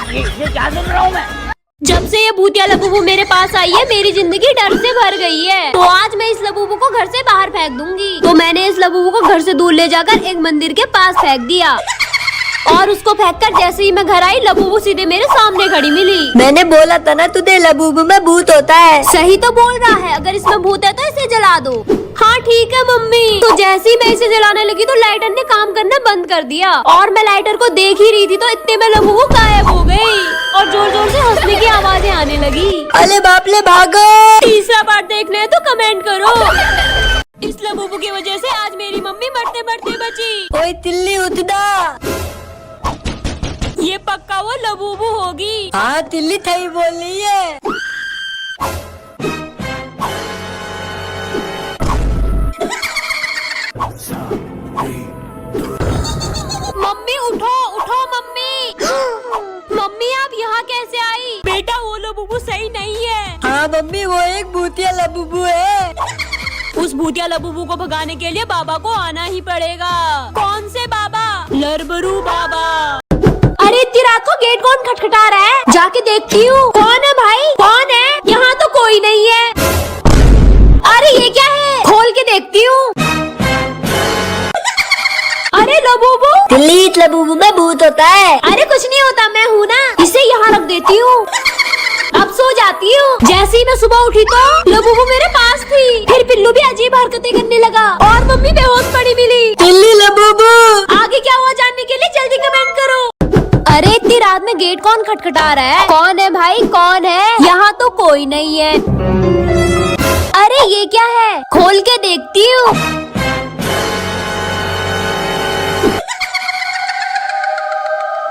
ये क्या सुन रहा हूँ मैं? जब से ये भूतिया लबूबू मेरे पास आई है मेरी जिंदगी डर से भर गई है। तो आज मैं इस लबूबू को घर से बाहर फेंक दूंगी। तो मैंने इस लबूबू को घर से दूर ले जाकर एक मंदिर के पास फेंक दिया और उसको फेंककर जैसे ही मैं घर आई लबूबू सीधे मेरे सामने खड़ी मिली। मैंने बोला था ना तुझे लबूबू में भूत होता है। सही तो बोल रहा है, अगर इसमें भूत है तो इसे जला दो। हाँ ठीक है मम्मी। तो जैसे ही मैं इसे जलाने लगी तो लाइटर ने काम करना बंद कर दिया और मैं लाइटर को देख ही रही थी तो इतने में लबूबू गायब हो गई और जोर जोर से हंसने की आवाजें आने लगी। अरे बाप ले भागो। तीसरा पार्ट देखना है तो कमेंट करो। इस लबूबू की वजह से आज मेरी मम्मी मरते मरते बची। ओए तिल्ली उठना। ये पक्का वो लबूबू होगी। हाँ तिल्ली थई बोल रही है। मम्मी उठो उठो मम्मी। मम्मी आप यहाँ कैसे आई? बेटा वो लबूबू सही नहीं है। हाँ मम्मी वो एक भूतिया लबूबू है। उस भूतिया लबूबू को भगाने के लिए बाबा को आना ही पड़ेगा। कौन से बाबा? लरबरू बाबा। अरे इतनी रात को गेट कौन खटखटा रहा है? जाके देखती हूँ। कौन है भाई? कौन है? यहाँ तो कोई नहीं है। अरे ये क्या है? खोल के देखती हूँ। अरे लबूबू। तिल्ली इस लबूबू में भूत होता है। अरे कुछ नहीं होता, मैं हूँ ना। इसे यहाँ रख देती हूँ। अब सो जाती हूँ। जैसे ही मैं सुबह उठी तो लबूबू मेरे पास थी। फिर पिल्लू भी अजीब हरकतें करने लगा और मम्मी बेहोश पड़ी मिली। तिल्ली लबूबू। आगे क्या हुआ जानने के लिए जल्दी कमेंट करो। अरे इतनी रात में गेट कौन खटखटा रहा है? कौन है भाई? कौन है? यहाँ तो कोई नहीं है। अरे ये क्या है? खोल के देखती हूँ।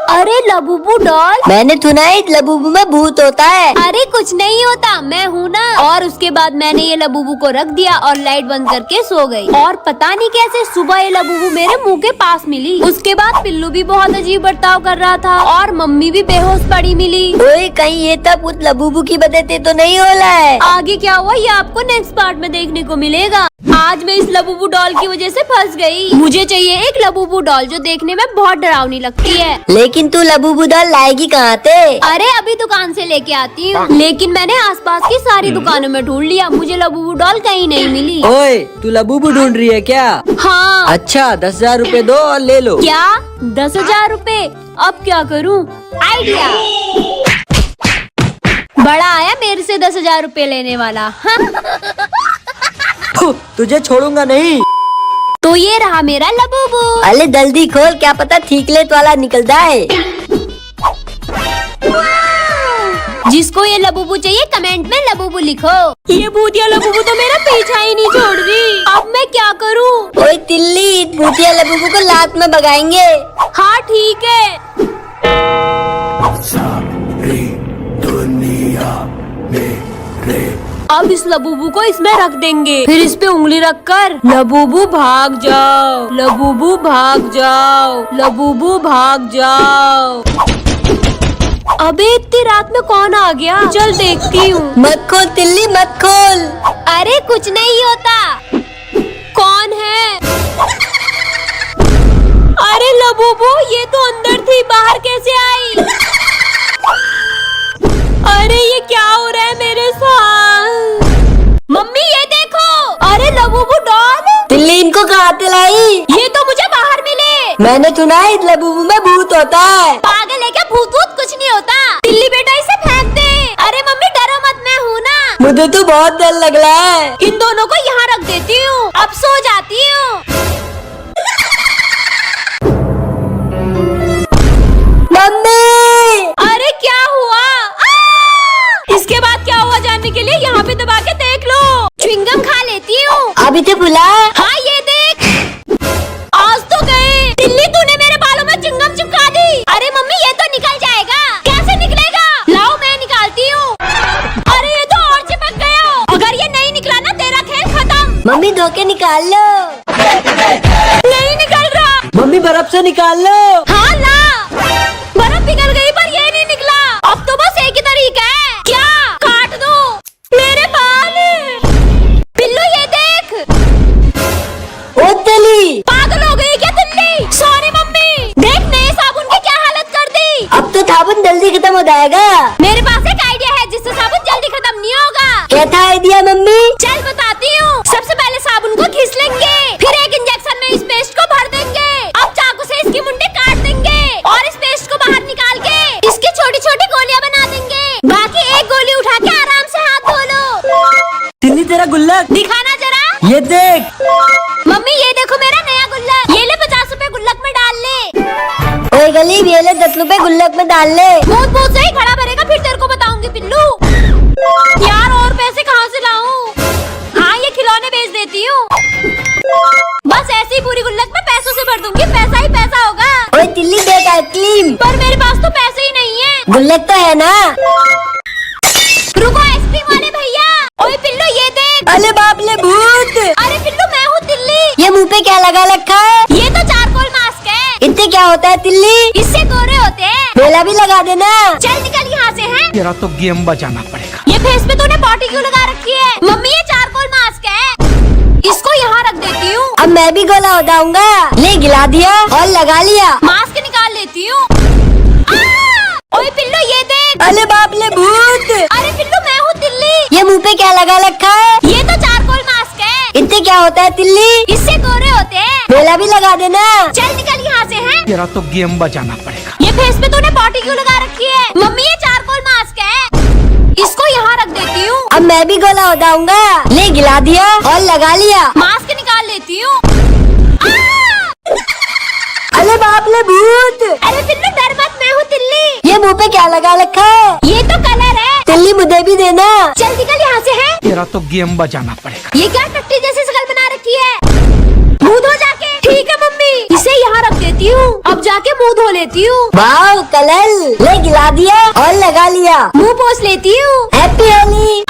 अरे लबूबू डॉल। मैंने सुना है इस लबूबू में भूत होता है। अरे कुछ नहीं होता, मैं हूँ ना। और उसके बाद मैंने ये लबूबू को रख दिया और लाइट बंद करके सो गई। और पता नहीं कैसे सुबह ये लबूबू मेरे मुंह के पास मिली। उसके बाद पिल्लू भी बहुत अजीब बर्ताव कर रहा था और मम्मी भी बेहोश पड़ी मिली। ओए कहीं ये तब उस लबूबू की वजह से तो नहीं हो रहा है? आगे क्या हुआ ये आपको नेक्स्ट पार्ट में देखने को मिलेगा। आज मैं इस लबूबू डॉल की वजह से फंस गई। मुझे चाहिए एक लबूबू डॉल जो देखने में बहुत डरावनी लगती है। लेकिन तू लबूबू डॉल लाएगी कहाँ से? अरे अभी दुकान से लेके आती हूँ। लेकिन मैंने आसपास की सारी दुकानों में ढूंढ लिया, मुझे लबूबू डॉल कहीं नहीं मिली। ओए तू लबूबू ढूंढ रही है क्या? हाँ। अच्छा 10,000 रूपए दो और ले लो। क्या? 10,000 रूपए? अब क्या करूँ? आइडिया। बड़ा आया मेरे से 10,000 रूपए लेने वाला। हाँ? तुझे छोड़ूंगा नहीं। तो ये रहा मेरा लबूबू। अरे जल्दी खोल, क्या पता ठीकलेट वाला निकल जाए। जिसको ये लबूबू चाहिए कमेंट में लबूबू लिखो। ये भूतिया लबूबू तो मेरा पीछा ही नहीं छोड़ रही। अब मैं क्या करूँ? ओए तिल्ली भूतिया लबूबू को लात में भगाएंगे। हाँ ठीक है। अब इस लबूबू को इसमें रख देंगे, फिर इस पे उंगली रखकर लबूबू भाग जाओ, लबूबू भाग जाओ, लबूबू भाग जाओ। अबे इतनी रात में कौन आ गया? चल देखती हूँ। मत खोल तिल्ली मत खोल। अरे कुछ नहीं होता। कौन है? अरे लबूबू ये तो अंदर थी, बाहर कैसे आई? अरे ये क्या हो रहा है मेरे साथ? मम्मी ये देखो। अरे लबूबू डॉल। तिल्ली इनको कहाँ से लाई? ये तो मुझे बाहर मिले। मैंने सुना है इस लबूबू में भूत होता है। पागल है क्या? भूत भूत कुछ नहीं होता। तिल्ली बेटा इसे फेंक दे। अरे मम्मी डरो मत, मैं हूँ ना। मुझे तो बहुत डर लग रहा है। इन दोनों को यहाँ रख देती हूँ, अब सो जाती हूँ। मम्मी। अरे क्या हुआ? इसके बाद क्या हुआ जानने के लिए यहाँ पे दबा के देख लो। च्युइंगम खा लेती हूँ। अभी तो फुला। हाँ ये देख, आज तो गए। तिल्ली तूने मेरे बालों में च्युइंगम चिपका दी। अरे मम्मी ये तो निकल जाएगा। कैसे निकलेगा? लाओ मैं निकालती हूँ। अरे ये तो और चिपक गया। अगर ये नहीं निकला ना तेरा खेल खत्म। मम्मी धोके निकाल लो। नहीं निकल रहा। मम्मी बर्फ से निकाल लो। हाँ ला। बर्फ पिघल गई पर ये नहीं निकला। अब तो बस एक ही तरीका है। क्या? काट दो मेरे बाल। पिल्लू ये देख। ओ तिल्ली पागल हो गई क्या तिल्ली? Sorry mummy. देख नए साबुन की क्या हालत कर दी। अब तो साबुन जल्दी खत्म याद आएगा। मेरे पास एक आइडिया है जिससे साबुन जल्दी खत्म नहीं होगा। क्या था आइडिया मम्मी? चल बताती हूँ। सबसे पहले साबुन को घिस लेंगे, फिर एक इंजेक्शन में इस पेस्ट को भर देंगे। अब चाकू से इसकी मुंडी काट देंगे और इस पेस्ट को बाहर निकाल के इसकी छोटी छोटी गोलियां बना देंगे। बाकी एक गोली उठा के आराम से हाथ धो लो। तिल्ली तेरा गुल्लक दिखाना जरा। ये देख। मम्मी ये देखो मेरा नया गुल्लक। ये ले 50 रुपए गुल्लक में डाल ले। ओए गलीब, ये ले 10 रुपए गुल्लक में डाल ले। बहुत बहुत से ही खड़ा भरेगा, फिर तेरे को बताऊंगी पिल्लू। यार और पैसे कहाँ से लाऊं? हाँ ये खिलौने बेच देती हूँ। बस ऐसी पूरी गुल्लक में पैसों से भर दूंगी, पैसा ही पैसा होगा। ओए तिल्ली देख आइसक्रीम। पर मेरे पास तो पैसे ही नहीं है। गुल्लक तो है ना। रुको आइसक्रीम वाले भैया। ओए पिल्लू ये देख। अरे बाप ले भूत। अरे पिल्लू मैं हूँ तिल्ली। ये मुंह पे क्या लगा रखा है? ये तो चारकोल मास्क है। इतने क्या होता है तिल्ली? इससे गोरे होते हैं। मेला भी लगा देना। चल निकल यहाँ से हैं। तेरा तो गेम बजाना पड़ेगा। ये फेस पे तूने पॉटी क्यों लगा रखी है? मम्मी ये चारकोल मास्क है, इसको यहाँ रख देती हूँ। अब मैं भी गोला हो जाऊंगा। ले गिला दिया और लगा लिया। मास्क निकाल लेती हूँ। ओए पिल्लू ये देख। अरे बाप ले भूत। अरे पिल्लू मैं हूँ तिल्ली। ये मुंह पे क्या लगा रखा है? ये तो चारकोल मास्क है, इतने क्या होता है तिल्ली? इससे गोरे होते हैं। मेला भी लगा देना। चल निकल यहाँ से हैं। तेरा तो गेम बजाना पड़ेगा। ये फेस पे तूने पॉटी क्यों लगा रखी है? मम्मी ये चारकोल मास्क है, इसको यहाँ रख देती हूँ। अब मैं भी गोला हो जाऊंगा। ले गिला दिया और लगा लिया। मास्क निकाल लेती हूँ। अरे बाप ले भूत। अरे पिल्लू डर मत, मैं हूँ तिल्ली। ये मुंह पे क्या लगा रखा है? ये तो कलर है। तिल्ली मुझे भी देना। चल निकल यहाँ से हैं। तेरा तो गेम बजाना पड़ेगा। ये क्या टट्टी जैसी शकल बना रखी है? मुंह धो जाके। ठीक है मम्मी, इसे यहाँ रख देती हूँ। अब जाके मुंह धो लेती हूँ। वाह कलर। ले गिला दिया और लगा लिया। मुंह पोंछ लेती हूँ। हैप्पी होली।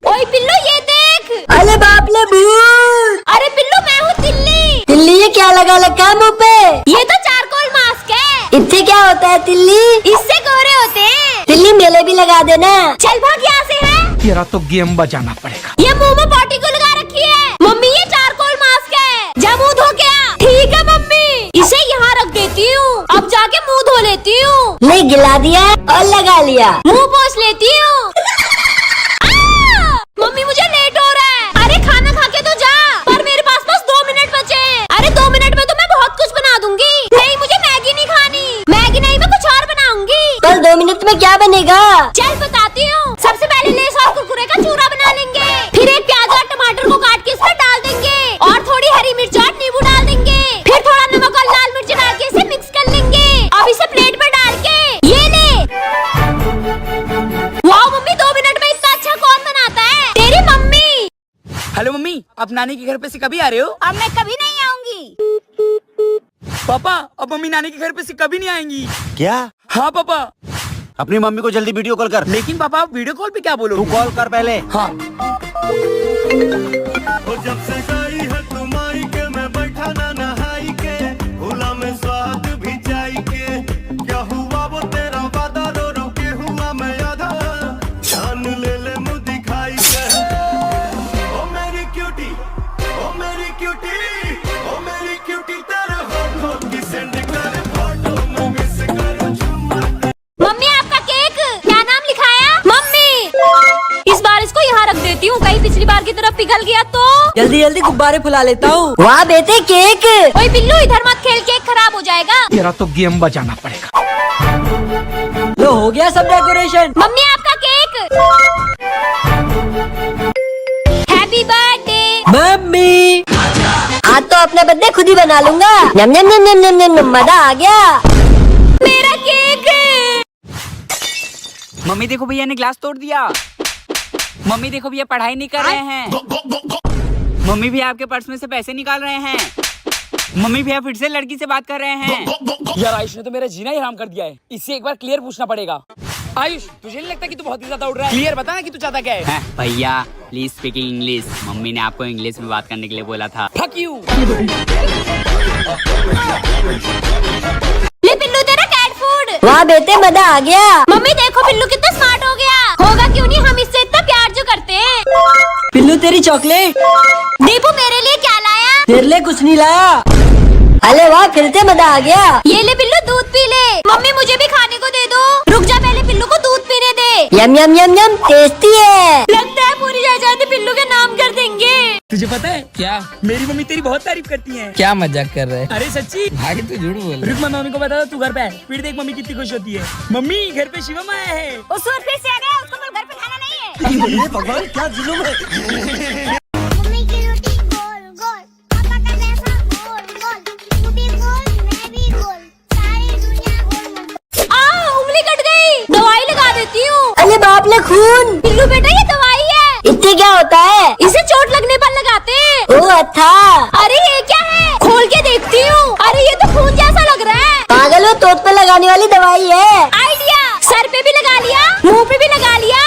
ओए पिल्लू ये देख। अरे बाप ले भूत। अरे पिल्लू मैं हूँ तिल्ली। तिल्ली ये क्या लगा रखा है मुंह पे? ये तो चारकोल मास्क है, इससे क्या होता है तिल्ली? इससे गोरे होते हैं। तिल्ली मेले भी लगा देना। चल भाग यहाँ से है। तेरा तो गेम बजाना पड़ेगा। ये मुंह में पॉटी को लगा रखी है। मम्मी ये चारकोल मास्क है, जा मुंह धो के आ। ठीक है मम्मी, इसे यहाँ रख देती हूँ। अब जाके मुंह धो लेती हूँ। ले गिला दिया और लगा लिया। मुंह पोंछ लेती हूँ। मम्मी मुझे लेट हो रहा है। अरे खाना खा के तो जा। पर मेरे पास बस 2 मिनट बचे हैं। अरे 2 मिनट में तो मैं बहुत कुछ बना दूंगी। नहीं मुझे मैगी नहीं खानी। मैगी नहीं, मैं कुछ और बनाऊंगी। कल 2 मिनट में क्या बनेगा? चल बताती हूँ। सबसे पहले लेस और कुरकुरे का चूरा बना लेंगे, फिर एक प्याज और टमाटर को काट के इसमें डाल देंगे और थोड़ी हरी मिर्च और नींबू डाल देंगे। फिर थोड़ा नमक और लाल मिर्च डाल के इसे मिक्स कर लेंगे। अब इसे प्लेट में डाल के ये ले। वाह मम्मी, 2 मिनट में इतना अच्छा कौन बनाता है? तेरी मम्मी। हेलो मम्मी, आप नानी के घर पे से कभी आ रहे हो? अब मैं कभी नहीं आऊंगी। पापा, अब मम्मी नानी के घर पे से कभी नहीं आएंगी। क्या? हाँ पापा। अपनी मम्मी को जल्दी वीडियो कॉल कर। लेकिन पापा आप वीडियो कॉल पे क्या बोलो? तू कॉल कर पहले। हाँ। जब से गई है तुम्हारी के मैं बैठा ना नहाई के, भूला में स्वाद भी जाई के, क्या हुआ वो तेरा वादा रो रो के हुआ मैं आधा, जान ले मुँह दिखाई के। ओ मेरी क्यूटी, ओ मेरी क्यूटी, ओ मेरी क्यूटी तेरे होठों की सेंड कर फोटो में मिस करो चुम्मा। मम्मी आपका केक क्या नाम लिखाया? मम्मी इस बार इसको यहाँ रख देती हूँ, कहीं पिछली बार की तरफ पिघल गया तो। जल्दी जल्दी गुब्बारे फुला लेता हूँ। वाह बेटे केक। ओए बिल्लू इधर मत खेल, केक खराब हो जाएगा। तेरा तो गेम बजाना पड़ेगा। लो हो गया सब डेकोरेशन। मम्मी आपका केक। Happy birthday mummy. आज तो अपना बर्थडे खुद ही बना लूंगा। नम नम नम नम नम नम, मजा आ गया। मेरा केक। मम्मी देखो भैया ने ग्लास तोड़ दिया। मम्मी देखो भैया पढ़ाई नहीं कर रहे हैं। मम्मी भैया आपके पर्स में से पैसे निकाल रहे हैं। मम्मी भैया फिर से लड़की से बात कर रहे हैं। यार आयुष ने तो मेरा जीना ही हराम कर दिया है। इससे एक बार क्लियर पूछना पड़ेगा। आयुष तुझे नहीं लगता कि तू बहुत ही ज्यादा उड़ रहा है? क्लियर बता ना कि तू चाहता क्या है? भैया प्लीज स्पीकिंग इंग्लिश। मम्मी ने आपको इंग्लिश में बात करने के लिए बोला था। Fuck you. ले पिल्लू तेरा कैट फूड। वाह बेटे मजा आ गया। मम्मी देखो पिल्लू कितना स्मार्ट हो गया। होगा क्यों नहीं, हम इससे इतना प्यार जो करते हैं। पिल्लू तेरी चॉकलेट। दीपू मेरे लिए क्या लाया? तेरे लिए कुछ नहीं लाया। अरे वाह फिर से मजा आ गया। ये ले पिल्लू दूध पी ले। मम्मी मुझे भी खाने को दे दो। रुक जा पहले पिल्लू यम यम यम यम टेस्टी है। लगता है पूरी जायदाद पिल्लू के नाम कर देंगे। तुझे पता है क्या, मेरी मम्मी तेरी बहुत तारीफ करती है। क्या मजाक कर रहे हैं? अरे सच्ची भाई तू झूठ बोल रहा है। रुक, मैं मम्मी को बता दो, तू घर पे है, फिर देख मम्मी कितनी खुश होती है। मम्मी घर पे शिवम आया है। उस वक्त फिर से आ गया, उसको तो घर पे खाना नहीं है। भगवान क्या जुलूम है। मम्मी की रोटी गोल गोल, पापा का पैसा गोल गोल, तू भी गोल मैं भी गोल, सारी दुनिया गोल। उंगली कट गई, दवाई लगा देती हूँ। अरे बाप ले खून। पिल्लू बेटा ये दवाई है। इससे क्या होता है? इसे चोट लगने पर लगाते हैं। ओ अच्छा। अरे ये क्या है? खोल के देखती हूँ। अरे ये तो खून जैसा लग रहा है। पागल हो, तोत पे लगाने वाली दवाई है। आइडिया, सर पे भी लगा लिया, मुंह पे भी लगा लिया,